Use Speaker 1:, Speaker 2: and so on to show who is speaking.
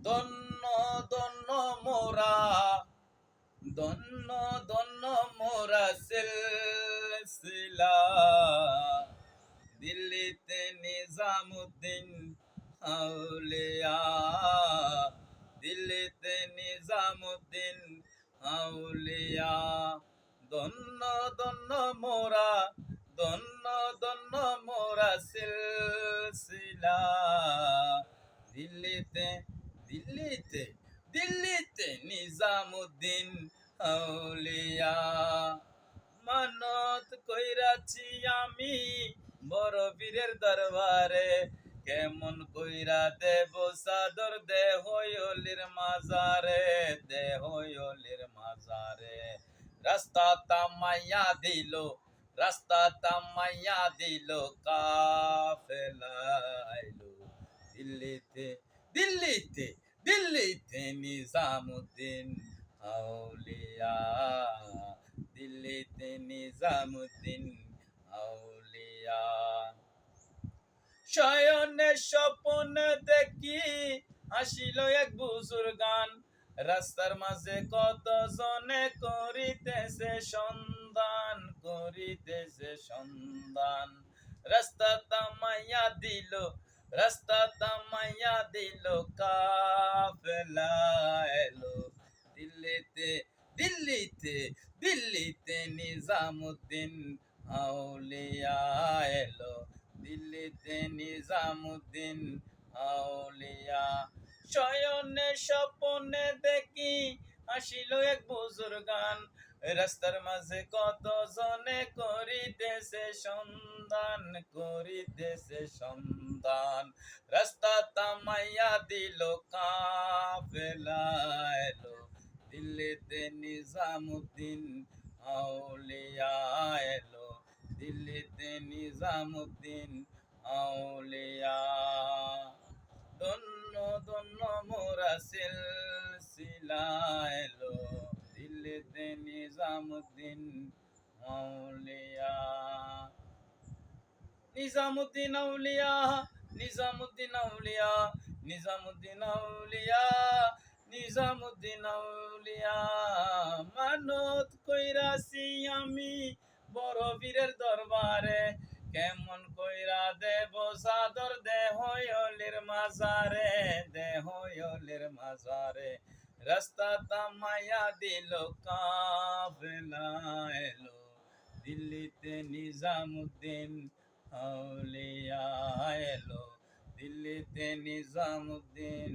Speaker 1: ধন্য ধন্য মোরা, ধন্য ধন্য মোরা সিলসিলা। দিল্লিতে নিজামুদ্দিন আউলিয়া, দিল্লিতে নিজামুদ্দিন আউলিয়া। ধন্য ধন্য মোরা, ধন্য ধন্য মোরা সিলসিলা। দিল্লিতে দিল্লিতে দিল্লিতে নিজামুদ্দিন আউলিয়া। মানত কইরাছি আমি বড় পীরের দরবারে, কেমন কইরা দেব চাদর দেহ অলির মাজারে, দেহ অলির মাজারে। রাস্তা তামাইয়া দিল, রাস্তা তামাইয়া দিল, কাফেলা আইলো। দিল্লিতে দিল্লিতে দিল্লিতে নিজামুদ্দিন আউলিয়া, দিল্লিতে নিজামুদ্দিন আউলিয়া। শয়নে স্বপ্ন দেখি আসিল এক বুজুর্গান, রাস্তার মাঝে কত জনে করিতেছে সন্ধান, করিতেছে সন্ধান। রাস্তা তামাইয়া দিল, রাস্তা তামাইয়া দিল, কাফেলা এলো। দিল্লিতে দিল্লিতে দিল্লিতে নিজামুদ্দিন আউলিয়া এলো, দিল্লিতে নিজামুদ্দিন আউলিয়া। শয়নে স্বপ্নে দেখি আসিল এক বুজুর্গান, রাস্তার মাঝে কত জনে করিতেছে সন্ধান, করিতেছে সন্ধান। রাস্তা তামাইয়া দিল, কাফেলা এলো। দিল্লিতে নিজামুদ্দিন আউলিয়া এলো, দিল্লিতে নিজামুদ্দিন আউলিয়া। ধন্য ধন্য মোরা সিলসিলা এলো, দিল্লিতে নিজামুদ্দিন আউলিয়া। নিজামুদ্দিন আউলিয়া, নিজামুদ্দিন আউলিয়া, নিজামুদ্দিন আউলিয়া, নিজামুদ্দিন আউলিয়া। মানত কইরাছি আমি বড় পীরের দরবারে, কেমন কইরা দেব চাদর দেহ অলির মাজারে, দেহ অলির মাজারে। রাস্তা তামাইয়া দিল, কাফেলা এলো। দিল্লিতে নিজামুদ্দিন আউলিয়া এলো, দিল্লিতে নিজামুদ্দিন